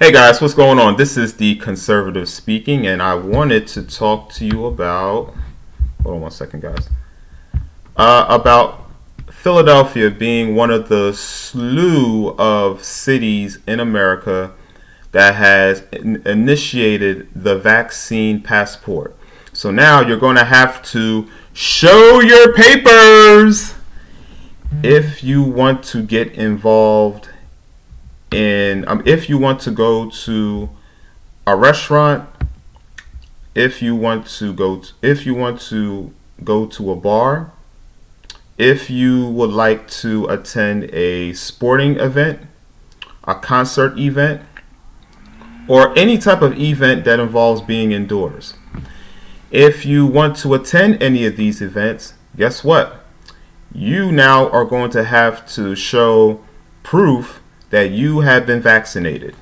Hey guys, what's going on? This is the conservative speaking, and I wanted to talk to you about. Hold on one second, guys. About Philadelphia being one of the slew of cities in America that has initiated the vaccine passport. So now you're going to have to show your papers if you want to get involved if you want to go to a restaurant, if you want to go to a bar, if you would like to attend a sporting event, a concert event, or any type of event that involves being indoors. If you want to attend any of these events, guess what? You now are going to have to show proof that you have been vaccinated.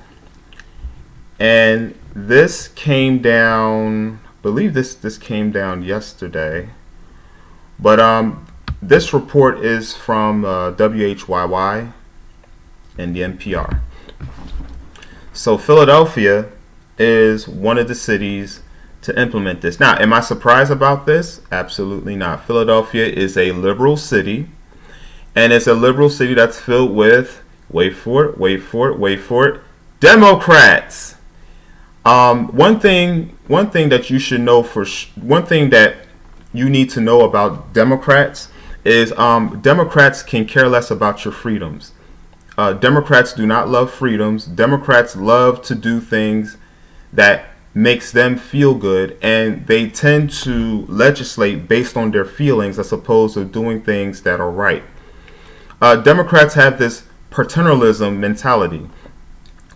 And this came down, I believe this came down yesterday. But this report is from WHYY and the NPR. So Philadelphia is one of the cities to implement this. Now, am I surprised about this? Absolutely not. Philadelphia is a liberal city, and it's a liberal city that's filled with, wait for it, Democrats. One thing that you should know one thing that you need to know about Democrats is Democrats can care less about your freedoms. Democrats do not love freedoms. Democrats love to do things that makes them feel good, and they tend to legislate based on their feelings as opposed to doing things that are right. Democrats have this paternalism mentality,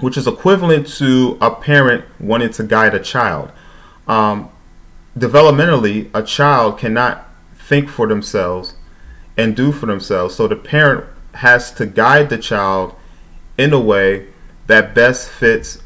which is equivalent to a parent wanting to guide a child. Developmentally, a child cannot think for themselves and do for themselves, so the parent has to guide the child in a way that best fits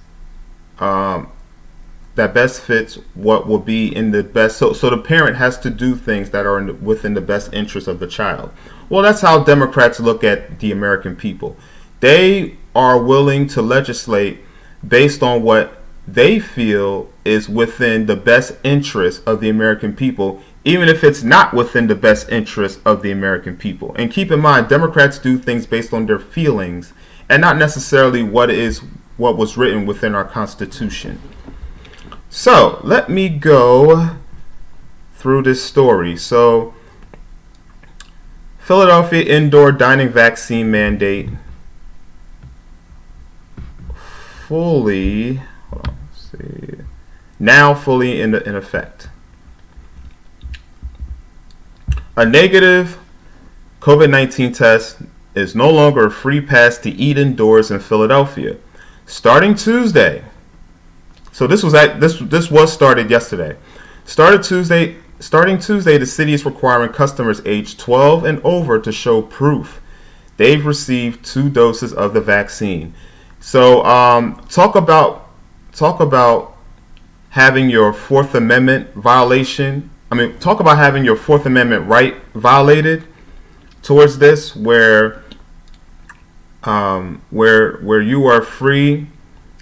what will be in the best. So the parent has to do things that are within the best interest of the child. Well, that's how Democrats look at the American people. They are willing to legislate based on what they feel is within the best interest of the American people, even if it's not within the best interest of the American people. And keep in mind, Democrats do things based on their feelings and not necessarily what was written within our Constitution. So let me go through this story. So Philadelphia indoor dining vaccine mandate fully in effect. A negative COVID-19 test is no longer a free pass to eat indoors in Philadelphia starting Tuesday. So this was started yesterday. Starting Tuesday, the city is requiring customers aged 12 and over to show proof they've received 2 doses of the vaccine. So talk about having your Fourth Amendment violation. Talk about having your Fourth Amendment right violated towards this, where you are free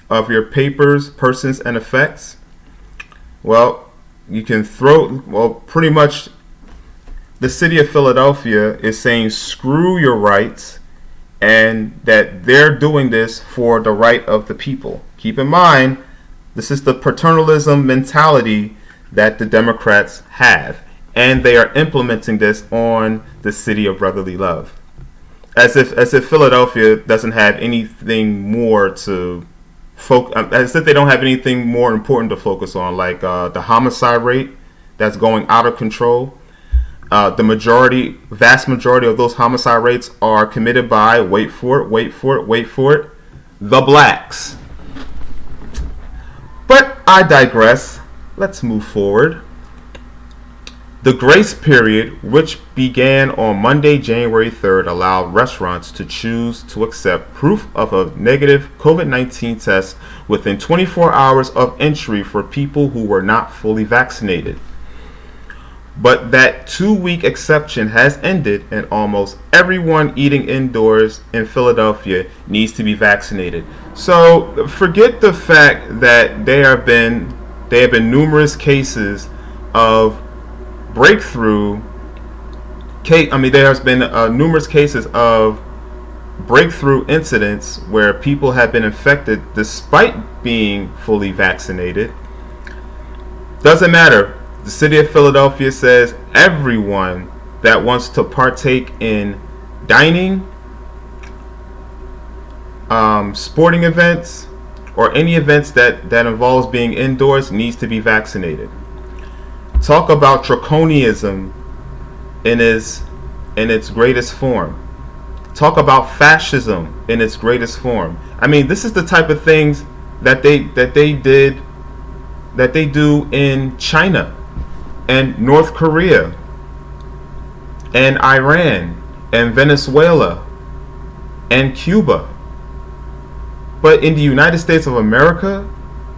of your papers, persons, and effects. Well, you can pretty much the city of Philadelphia is saying screw your rights, and that they're doing this for the right of the people. Keep in mind, this is the paternalism mentality that the Democrats have, and they are implementing this on the city of brotherly love, as if Philadelphia doesn't have anything more to as if they don't have anything more important to focus on, like the homicide rate that's going out of control. The vast majority of those homicide rates are committed by, wait for it, the blacks. But I digress. Let's move forward. The grace period, which began on Monday, January 3rd, allowed restaurants to choose to accept proof of a negative COVID-19 test within 24 hours of entry for people who were not fully vaccinated. But that 2-week exception has ended, and almost everyone eating indoors in Philadelphia needs to be vaccinated. So forget the fact that there have been numerous cases of breakthrough. There has been numerous cases of breakthrough incidents where people have been infected despite being fully vaccinated. Doesn't matter. The city of Philadelphia says everyone that wants to partake in dining, sporting events, or any events that involves being indoors needs to be vaccinated. Talk about draconianism in its greatest form. Talk about fascism in its greatest form. I mean, this is the type of things that they do in China and North Korea and Iran and Venezuela and Cuba. But in the United States of America,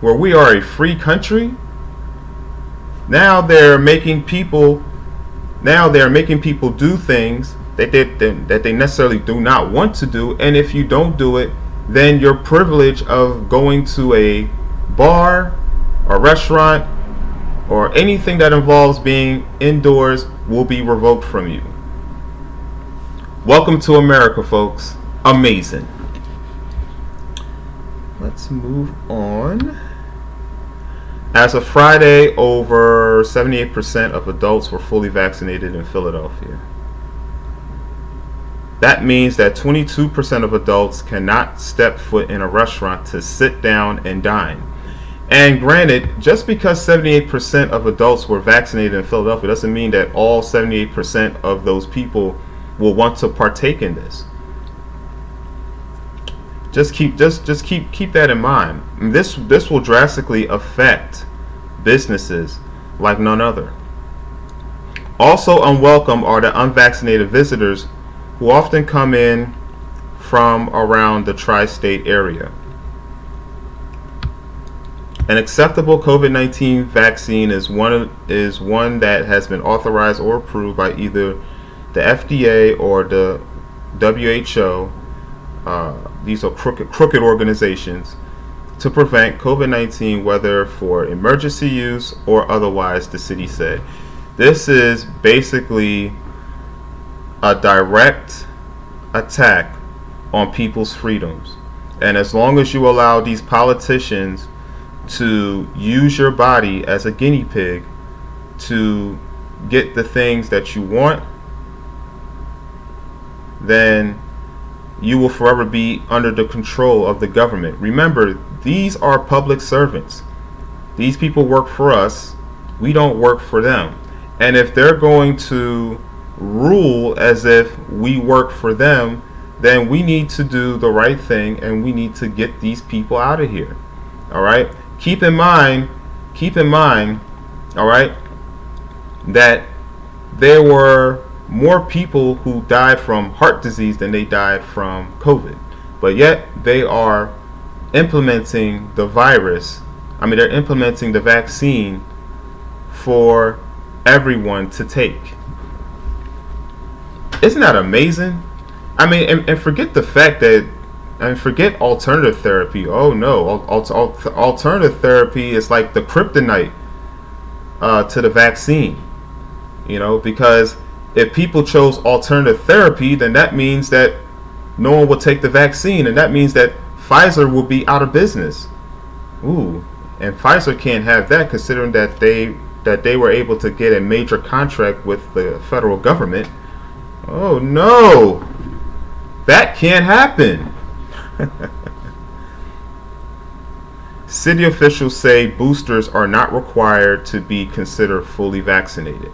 where we are a free country, now they're making people do things that they necessarily do not want to do. And if you don't do it, then your privilege of going to a bar or restaurant or anything that involves being indoors will be revoked from you. Welcome to America, folks. Amazing. Let's move on. As of Friday, over 78% of adults were fully vaccinated in Philadelphia. That means that 22% of adults cannot step foot in a restaurant to sit down and dine. And granted, just because 78% of adults were vaccinated in Philadelphia doesn't mean that all 78% of those people will want to partake in this. Just keep that in mind. This will drastically affect businesses like none other. Also unwelcome are the unvaccinated visitors who often come in from around the tri-state area. An acceptable COVID-19 vaccine is one that has been authorized or approved by either the FDA or the WHO. These are crooked organizations to prevent COVID-19, whether for emergency use or otherwise, the city said. This is basically a direct attack on people's freedoms. And as long as you allow these politicians to use your body as a guinea pig to get the things that you want, then you will forever be under the control of the government. Remember, these are public servants. These people work for us. We don't work for them. And if they're going to rule as if we work for them, then we need to do the right thing and we need to get these people out of here. All right? Keep in mind, all right, that there were more people who died from heart disease than they died from COVID. But yet they are implementing the virus. They're implementing the vaccine for everyone to take. Isn't that amazing? And forget the fact that, forget alternative therapy. Oh no, alternative therapy is like the kryptonite to the vaccine. Because if people chose alternative therapy, then that means that no one will take the vaccine, and that means that Pfizer will be out of business. Ooh, and Pfizer can't have that, considering that they were able to get a major contract with the federal government. Oh no, that can't happen. City officials say boosters are not required to be considered fully vaccinated.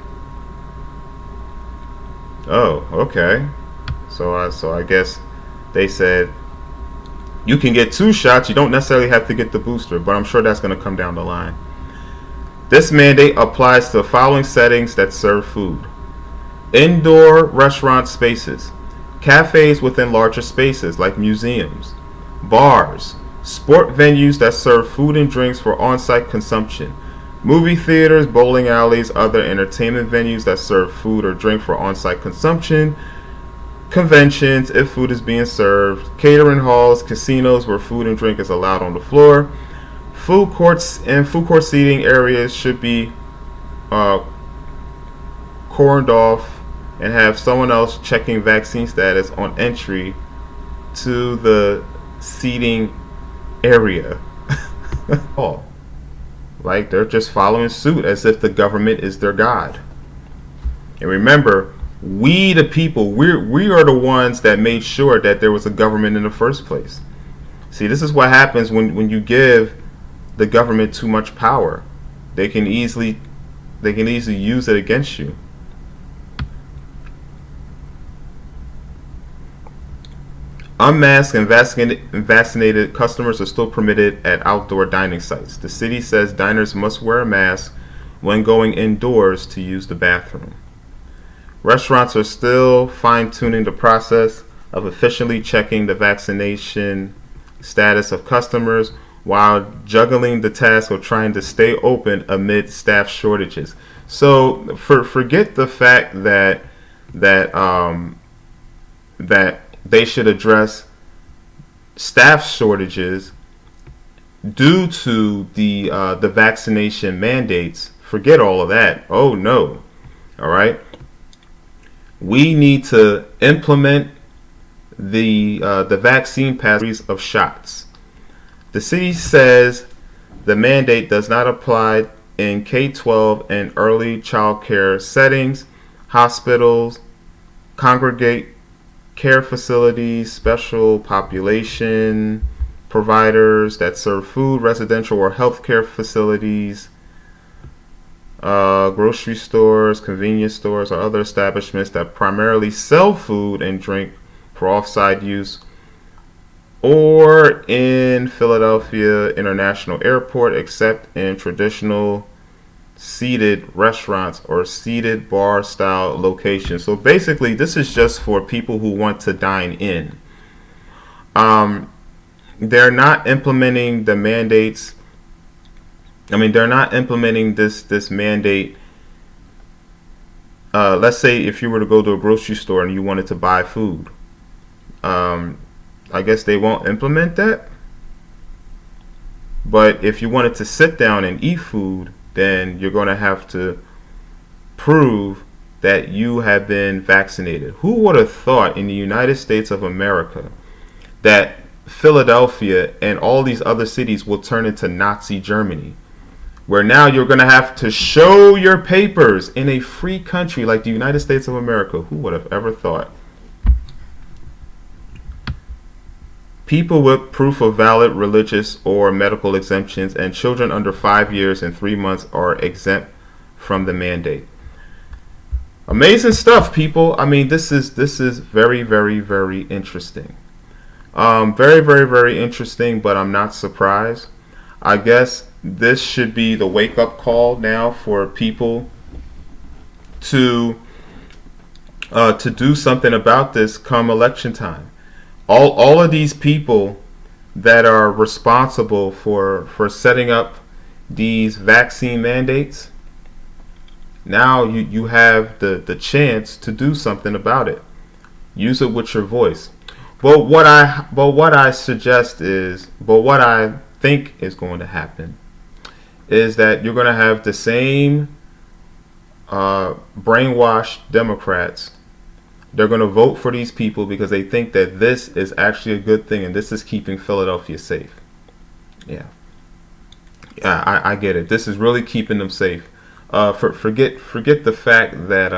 Oh, okay. So I guess they said you can get 2 shots. You don't necessarily have to get the booster, but I'm sure that's going to come down the line. This mandate applies to the following settings that serve food: indoor restaurant spaces, cafes within larger spaces like museums, bars, sport venues that serve food and drinks for on-site consumption, Movie theaters, bowling alleys, other entertainment venues that serve food or drink for on-site consumption. Conventions, if food is being served. Catering halls, casinos where food and drink is allowed on the floor. Food courts and food court seating areas should be cordoned off and have someone else checking vaccine status on entry to the seating area. Oh, like they're just following suit as if the government is their god. And remember, we the people, we are the ones that made sure that there was a government in the first place. See, this is what happens when you give the government too much power. They can easily use it against you. Unmasked and vaccinated customers are still permitted at outdoor dining sites. The city says diners must wear a mask when going indoors to use the bathroom. Restaurants are still fine-tuning the process of officially checking the vaccination status of customers while juggling the task of trying to stay open amid staff shortages. So forget the fact that they should address staff shortages due to the vaccination mandates. Forget all of that. Oh no. All right. We need to implement the vaccine passages of shots. The city says the mandate does not apply in K-12 and early child care settings, hospitals, congregate care facilities, special population providers that serve food, residential or healthcare facilities, grocery stores, convenience stores, or other establishments that primarily sell food and drink for off-site use, or in Philadelphia International Airport, except in traditional seated restaurants or seated bar style locations. So basically this is just for people who want to dine in. They're not implementing the mandates. I mean, they're not implementing this mandate. Let's say if you were to go to a grocery store and you wanted to buy food, I guess they won't implement that. But if you wanted to sit down and eat food, then you're going to have to prove that you have been vaccinated. Who would have thought in the United States of America that Philadelphia and all these other cities will turn into Nazi Germany, where now you're going to have to show your papers in a free country like the United States of America? Who would have ever thought? People with proof of valid religious or medical exemptions and children under 5 years and 3 months are exempt from the mandate. Amazing stuff, people. I mean, this is very, very, very interesting. Very, very, very interesting, but I'm not surprised. I guess this should be the wake-up call now for people to do something about this come election time. All of these people that are responsible for setting up these vaccine mandates, now you have the chance to do something about it. Use it with your voice. But what I think is going to happen is that you're going to have the same brainwashed Democrats. They're going to vote for these people because they think that this is actually a good thing and this is keeping Philadelphia safe. Yeah, I get it. This is really keeping them safe. Forget the fact that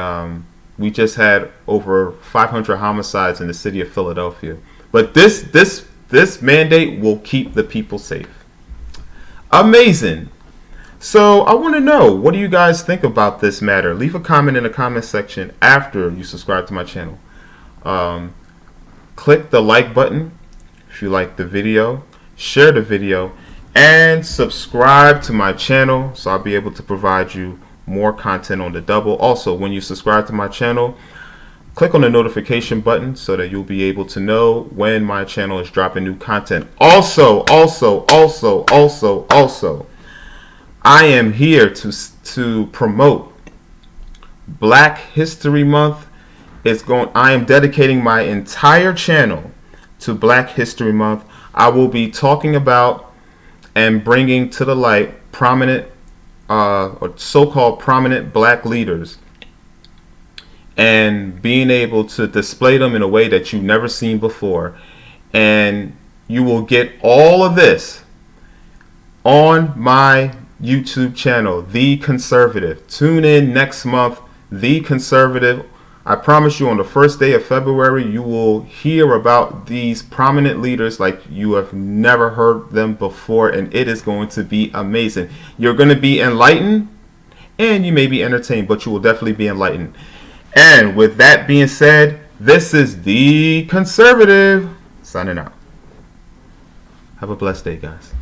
we just had over 500 homicides in the city of Philadelphia. But this mandate will keep the people safe. Amazing. So I want to know, what do you guys think about this matter? Leave a comment in the comment section after you subscribe to my channel. Click the like button if you like the video. Share the video. And subscribe to my channel so I'll be able to provide you more content on the double. Also, when you subscribe to my channel, click on the notification button so that you'll be able to know when my channel is dropping new content. Also, I am here to promote Black History Month. I am dedicating my entire channel to Black History Month. I will be talking about and bringing to the light prominent or so-called prominent Black leaders, and being able to display them in a way that you've never seen before. And you will get all of this on my YouTube channel, The Conservative. Tune in next month, The Conservative. I promise you, on the first day of February, you will hear about these prominent leaders like you have never heard them before, and it is going to be amazing. You're going to be enlightened, and you may be entertained, but you will definitely be enlightened. And with that being said, this is The Conservative signing out. Have a blessed day, guys.